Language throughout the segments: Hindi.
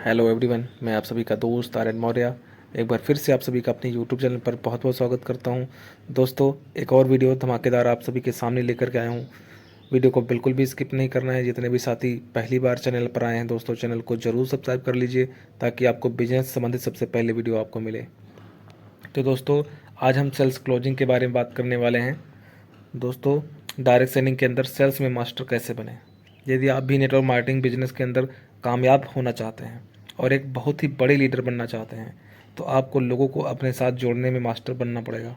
हेलो एवरीवन, मैं आप सभी का दोस्त आर्यन मौर्य एक बार फिर से आप सभी का अपने यूट्यूब चैनल पर बहुत बहुत स्वागत करता हूं। दोस्तों, एक और वीडियो धमाकेदार आप सभी के सामने लेकर के आया हूं। वीडियो को बिल्कुल भी स्किप नहीं करना है। जितने भी साथी पहली बार चैनल पर आए हैं दोस्तों, चैनल को ज़रूर सब्सक्राइब कर लीजिए ताकि आपको बिजनेस संबंधित सबसे पहले वीडियो आपको मिले। तो दोस्तों, आज हम सेल्स क्लोजिंग के बारे में बात करने वाले हैं। दोस्तों, डायरेक्ट सेलिंग के अंदर सेल्स में मास्टर कैसे बने। यदि आप भी नेटवर्क मार्केटिंग बिजनेस के अंदर कामयाब होना चाहते हैं और एक बहुत ही बड़े लीडर बनना चाहते हैं तो आपको लोगों को अपने साथ जोड़ने में मास्टर बनना पड़ेगा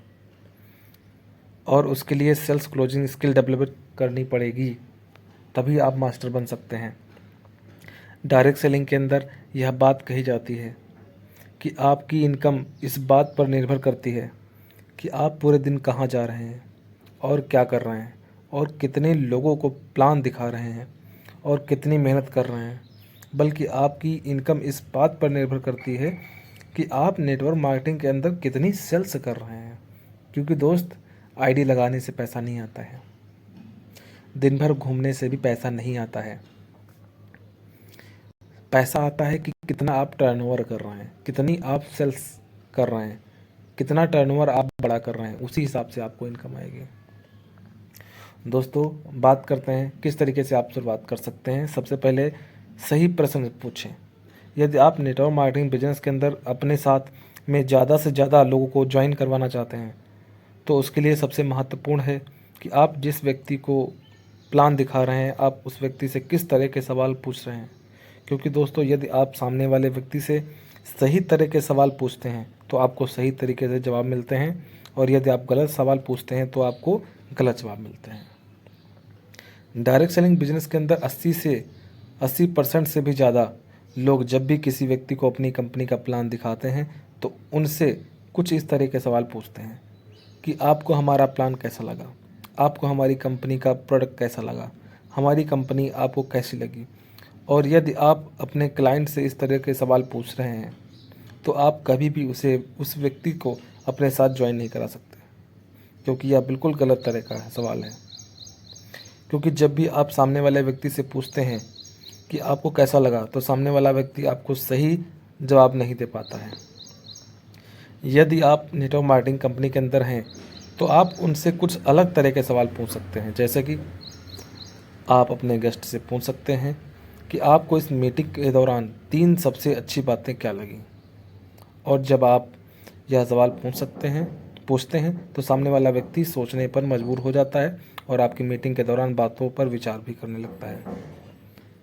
और उसके लिए सेल्स क्लोजिंग स्किल डेवलप करनी पड़ेगी, तभी आप मास्टर बन सकते हैं। डायरेक्ट सेलिंग के अंदर यह बात कही जाती है कि आपकी इनकम इस बात पर निर्भर करती है कि आप पूरे दिन कहाँ जा रहे हैं और क्या कर रहे हैं और कितने लोगों को प्लान दिखा रहे हैं और कितनी मेहनत कर रहे हैं। बल्कि आपकी इनकम इस बात पर निर्भर करती है कि आप नेटवर्क मार्केटिंग के अंदर कितनी सेल्स कर रहे हैं। क्योंकि दोस्त, आईडी लगाने से पैसा नहीं आता है, दिन भर घूमने से भी पैसा नहीं आता है। पैसा आता है कि कितना आप टर्नओवर कर रहे हैं, कितनी आप सेल्स कर रहे हैं, कितना टर्नओवर आप बड़ा कर रहे हैं, उसी हिसाब से आपको इनकम आएगी। दोस्तों, बात करते हैं किस तरीके से आप शुरुआत कर सकते हैं। सबसे पहले सही प्रश्न पूछें। यदि आप नेटवर्क मार्केटिंग बिजनेस के अंदर अपने साथ में ज़्यादा से ज़्यादा लोगों को ज्वाइन करवाना चाहते हैं तो उसके लिए सबसे महत्वपूर्ण है कि आप जिस व्यक्ति को प्लान दिखा रहे हैं आप उस व्यक्ति से किस तरह के सवाल पूछ रहे हैं। क्योंकि दोस्तों, यदि आप सामने वाले व्यक्ति से सही तरह के सवाल पूछते हैं तो आपको सही तरीके से जवाब मिलते हैं, और यदि आप गलत सवाल पूछते हैं तो आपको गलत जवाब मिलते हैं। डायरेक्ट सेलिंग बिजनेस के अंदर 80% से भी ज़्यादा लोग जब भी किसी व्यक्ति को अपनी कंपनी का प्लान दिखाते हैं तो उनसे कुछ इस तरह के सवाल पूछते हैं कि आपको हमारा प्लान कैसा लगा, आपको हमारी कंपनी का प्रोडक्ट कैसा लगा, हमारी कंपनी आपको कैसी लगी। और यदि आप अपने क्लाइंट से इस तरह के सवाल पूछ रहे हैं तो आप कभी भी उस व्यक्ति को अपने साथ ज्वाइन नहीं करा सकते, क्योंकि यह बिल्कुल गलत तरह का सवाल है। क्योंकि जब भी आप सामने वाले व्यक्ति से पूछते हैं कि आपको कैसा लगा तो सामने वाला व्यक्ति आपको सही जवाब नहीं दे पाता है। यदि आप नेटवर्क मार्केटिंग कंपनी के अंदर हैं तो आप उनसे कुछ अलग तरह के सवाल पूछ सकते हैं। जैसे कि आप अपने गेस्ट से पूछ सकते हैं कि आपको इस मीटिंग के दौरान 3 सबसे अच्छी बातें क्या लगी। और जब आप यह सवाल पूछते हैं तो सामने वाला व्यक्ति सोचने पर मजबूर हो जाता है और आपकी मीटिंग के दौरान बातों पर विचार भी करने लगता है।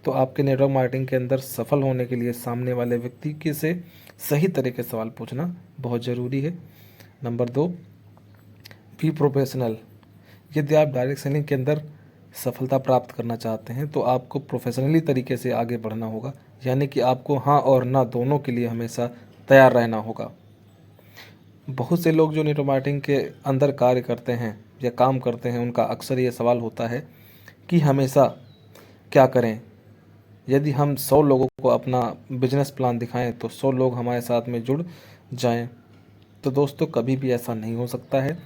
तो आपके नेटवर्क मार्केटिंग के अंदर सफल होने के लिए सामने वाले व्यक्ति के से सही तरह के सवाल पूछना बहुत ज़रूरी है। Number 2, be professional. यदि आप डायरेक्ट सेलिंग के अंदर सफलता प्राप्त करना चाहते हैं तो आपको प्रोफेशनली तरीके से आगे बढ़ना होगा, यानी कि आपको हाँ और ना दोनों के लिए हमेशा तैयार रहना होगा। बहुत से लोग जो नेटवर्क मार्केटिंग के अंदर कार्य करते हैं या काम करते हैं उनका अक्सर ये सवाल होता है कि हमेशा क्या करें। यदि हम 100 लोगों को अपना बिजनेस प्लान दिखाएं तो 100 लोग हमारे साथ में जुड़ जाएं। तो दोस्तों, कभी भी ऐसा नहीं हो सकता है।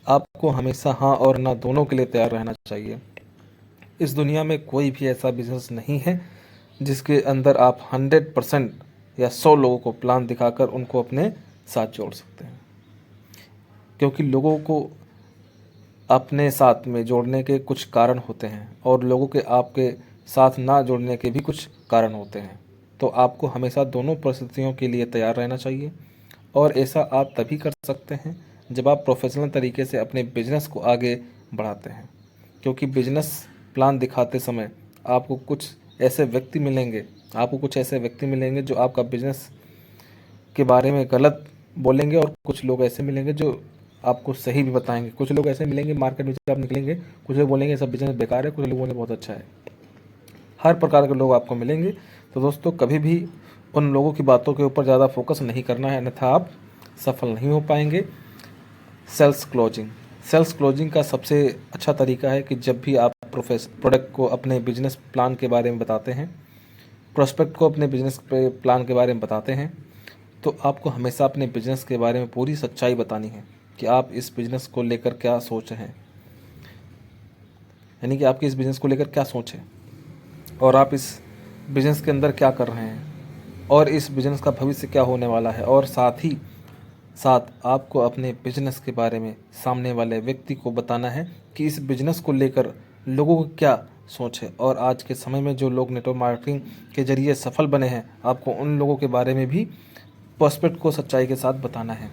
आपको हमेशा हाँ और ना दोनों के लिए तैयार रहना चाहिए। इस दुनिया में कोई भी ऐसा बिजनेस नहीं है जिसके अंदर आप 100% या 100 लोगों को प्लान दिखाकर उनको अपने साथ जोड़ सकते हैं। क्योंकि लोगों को अपने साथ में जोड़ने के कुछ कारण होते हैं और लोगों के आपके साथ ना जोड़ने के भी कुछ कारण होते हैं। तो आपको हमेशा दोनों परिस्थितियों के लिए तैयार रहना चाहिए, और ऐसा आप तभी कर सकते हैं जब आप प्रोफेशनल तरीके से अपने बिजनेस को आगे बढ़ाते हैं। क्योंकि बिजनेस प्लान दिखाते समय आपको कुछ ऐसे व्यक्ति मिलेंगे जो आपका बिजनेस के बारे में गलत बोलेंगे, और कुछ लोग ऐसे मिलेंगे जो आपको सही भी बताएंगे। कुछ लोग ऐसे मिलेंगे मार्केट में जब आप निकलेंगे, कुछ लोग बोलेंगे सब बिजनेस बेकार है, कुछ लोग बोलेंगे बहुत अच्छा है। हर प्रकार के लोग आपको मिलेंगे। तो दोस्तों, कभी भी उन लोगों की बातों के ऊपर ज़्यादा फोकस नहीं करना है, अन्यथा आप सफल नहीं हो पाएंगे। सेल्स क्लोजिंग का सबसे अच्छा तरीका है कि जब भी आप प्रोडक्ट को अपने बिजनेस प्लान के बारे में बताते हैं, प्रोस्पेक्ट को अपने बिजनेस प्लान के बारे में बताते हैं, तो आपको हमेशा अपने बिजनेस के बारे में पूरी सच्चाई बतानी है कि आप इस बिज़नेस को लेकर क्या सोच हैं, यानी कि आपकी इस बिज़नेस को लेकर क्या सोच है और आप इस बिज़नेस के अंदर क्या कर रहे हैं। और इस बिज़नेस का भविष्य क्या होने वाला है, और साथ ही साथ आपको अपने बिजनेस के बारे में सामने वाले व्यक्ति को बताना है कि इस बिजनेस को लेकर लोगों को क्या सोच है। और आज के समय में जो लोग नेटवर्क मार्केटिंग के जरिए सफल बने हैं, आपको उन लोगों के बारे में भी प्रोस्पेक्ट को सच्चाई के साथ बताना है।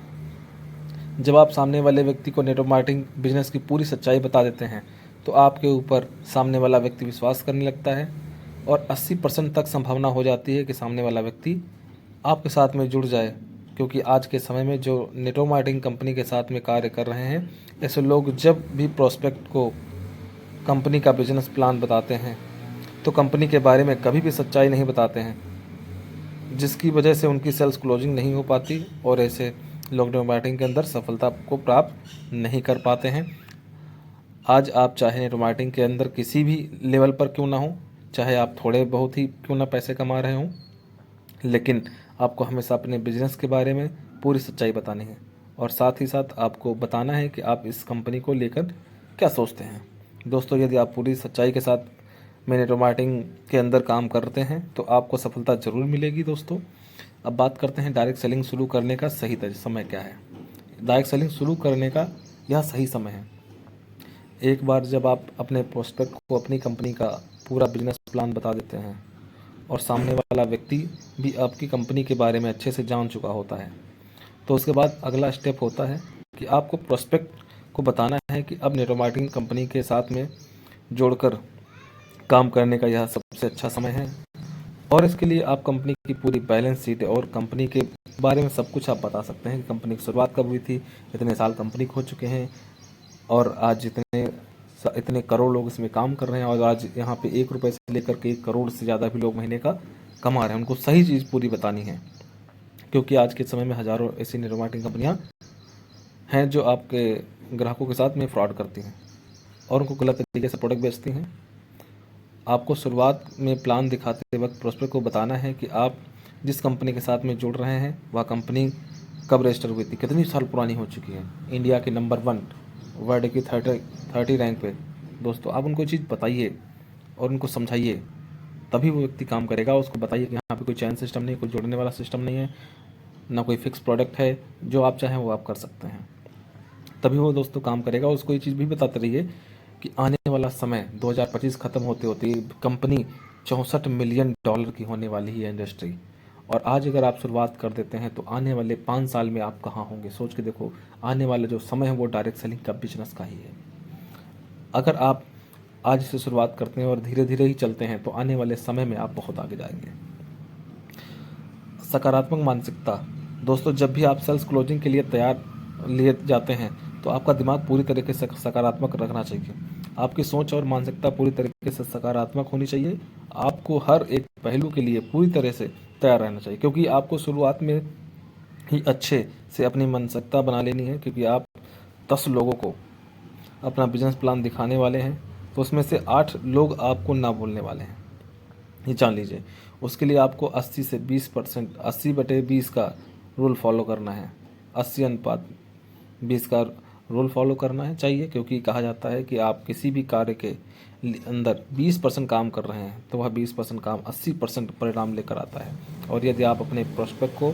जब आप सामने वाले व्यक्ति को नेटवर्क मार्केटिंग बिजनेस की पूरी सच्चाई बता देते हैं तो आपके ऊपर सामने वाला व्यक्ति विश्वास करने लगता है और 80% तक संभावना हो जाती है कि सामने वाला व्यक्ति आपके साथ में जुड़ जाए। क्योंकि आज के समय में जो नेटवर्क मार्केटिंग कंपनी के साथ में कार्य कर रहे हैं, ऐसे लोग जब भी प्रोस्पेक्ट को कंपनी का बिजनेस प्लान बताते हैं तो कंपनी के बारे में कभी भी सच्चाई नहीं बताते हैं, जिसकी वजह से उनकी सेल्स क्लोजिंग नहीं हो पाती और ऐसे लोग नेटवर्क मार्केटिंग के अंदर सफलता को प्राप्त नहीं कर पाते हैं। आज आप चाहे नेटवर्क मार्केटिंग के अंदर किसी भी लेवल पर क्यों ना हो, चाहे आप थोड़े बहुत ही क्यों ना पैसे कमा रहे हों, लेकिन आपको हमेशा अपने बिजनेस के बारे में पूरी सच्चाई बतानी है और साथ ही साथ आपको बताना है कि आप इस कंपनी को लेकर क्या सोचते हैं। दोस्तों, यदि आप पूरी सच्चाई के साथ नेटवर्क मार्केटिंग के अंदर काम करते हैं तो आपको सफलता ज़रूर मिलेगी। दोस्तों, अब बात करते हैं डायरेक्ट सेलिंग शुरू करने का सही समय क्या है। डायरेक्ट सेलिंग शुरू करने का यह सही समय है। एक बार जब आप अपने प्रोस्पेक्ट को अपनी कंपनी का पूरा बिजनेस प्लान बता देते हैं और सामने वाला व्यक्ति भी आपकी कंपनी के बारे में अच्छे से जान चुका होता है, तो उसके बाद अगला स्टेप होता है कि आपको प्रोस्पेक्ट को बताना है कि अब नेटवर्क मार्केटिंग कंपनी के साथ में जोड़कर काम करने का यह सबसे अच्छा समय है। और इसके लिए आप कंपनी की पूरी बैलेंस शीट और कंपनी के बारे में सब कुछ आप बता सकते हैं कि कंपनी की शुरुआत कब हुई थी, इतने साल कंपनी हो चुके हैं और आज इतने करोड़ लोग इसमें काम कर रहे हैं और आज यहाँ पे 1 रुपये से लेकर के 1 करोड़ से ज़्यादा भी लोग महीने का कमा रहे हैं। उनको सही चीज़ पूरी बतानी है, क्योंकि आज के समय में हज़ारों ऐसी नेटवर्क मार्केटिंग कंपनियाँ हैं जो आपके ग्राहकों के साथ में फ्रॉड करती हैं और उनको गलत तरीके से प्रोडक्ट बेचती हैं। आपको शुरुआत में प्लान दिखाते वक्त प्रोस्पेक्ट को बताना है कि आप जिस कंपनी के साथ में जुड़ रहे हैं वह कंपनी कब रजिस्टर हुई थी, कितनी साल पुरानी हो चुकी है, इंडिया के नंबर 1 वर्ल्ड की 30 रैंक पे। दोस्तों, आप उनको चीज़ बताइए और उनको समझाइए, तभी वो व्यक्ति काम करेगा। उसको बताइए कि यहाँ पे कोई चैन सिस्टम नहीं, कोई जोड़ने वाला सिस्टम नहीं है, ना कोई फिक्स प्रोडक्ट है, जो आप चाहें वो आप कर सकते हैं, तभी वो दोस्तों काम करेगा। उसको ये चीज़ भी बताते रहिए कि आने वाला समय 2025 ख़त्म होते होते कंपनी $64 मिलियन की होने वाली है इंडस्ट्री। और आज अगर आप शुरुआत कर देते हैं तो आने वाले 5 साल में आप कहाँ होंगे, सोच के देखो। आने वाला जो समय है वो डायरेक्ट सेलिंग का बिजनेस का ही है। अगर आप आज से शुरुआत करते हैं और धीरे धीरे ही चलते हैं तो आने वाले समय में आप बहुत आगे जाएंगे। सकारात्मक मानसिकता। दोस्तों, जब भी आप सेल्स क्लोजिंग के लिए तैयार लिए जाते हैं तो आपका दिमाग पूरी तरीके से सकारात्मक रखना चाहिए। आपकी सोच और मानसिकता पूरी तरीके से सकारात्मक होनी चाहिए। आपको हर एक पहलू के लिए पूरी तरह से तैयार रहना चाहिए, क्योंकि आपको शुरुआत में ही अच्छे से अपनी मानसिकता बना लेनी है। क्योंकि आप 10 लोगों को अपना बिजनेस प्लान दिखाने वाले हैं तो उसमें से 8 लोग आपको ना बोलने वाले हैं, ये जान लीजिए। उसके लिए आपको 80 से 20%, 80/20 का रूल फॉलो करना है। 80:20 का रूल फॉलो करना है चाहिए, क्योंकि कहा जाता है कि आप किसी भी कार्य के अंदर 20% काम कर रहे हैं तो वह 20% काम 80% परिणाम लेकर आता है। और यदि आप अपने प्रोस्पेक्ट को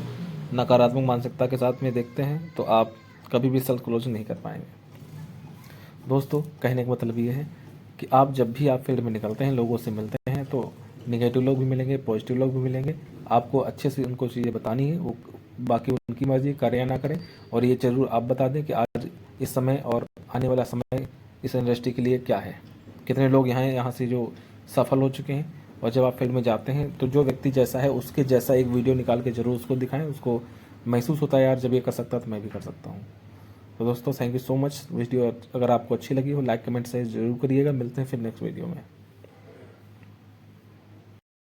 नकारात्मक मानसिकता के साथ में देखते हैं तो आप कभी भी सेल्स क्लोजिंग नहीं कर पाएंगे। दोस्तों, कहने का मतलब ये है कि आप जब भी आप फील्ड में निकलते हैं, लोगों से मिलते हैं, तो नेगेटिव लोग भी मिलेंगे, पॉजिटिव लोग भी मिलेंगे। आपको अच्छे से उनको चीज़ें बतानी है, वो बाकी उनकी मर्जी करें या ना करें। और ये ज़रूर आप बता दें कि आज इस समय और आने वाला समय इस इंडस्ट्री के लिए क्या है, कितने लोग यहाँ से जो सफल हो चुके हैं। और जब आप फील्ड में जाते हैं तो जो व्यक्ति जैसा है उसके जैसा एक वीडियो निकाल के ज़रूर उसको दिखाएं। उसको महसूस होता है, यार जब ये कर सकता तो मैं भी कर सकता हूँ। तो दोस्तों, thank you so much. Video अगर आपको अच्छी लगी हो लाइक कमेंट से ज़रूर करिएगा। मिलते हैं फिर नेक्स्ट वीडियो में।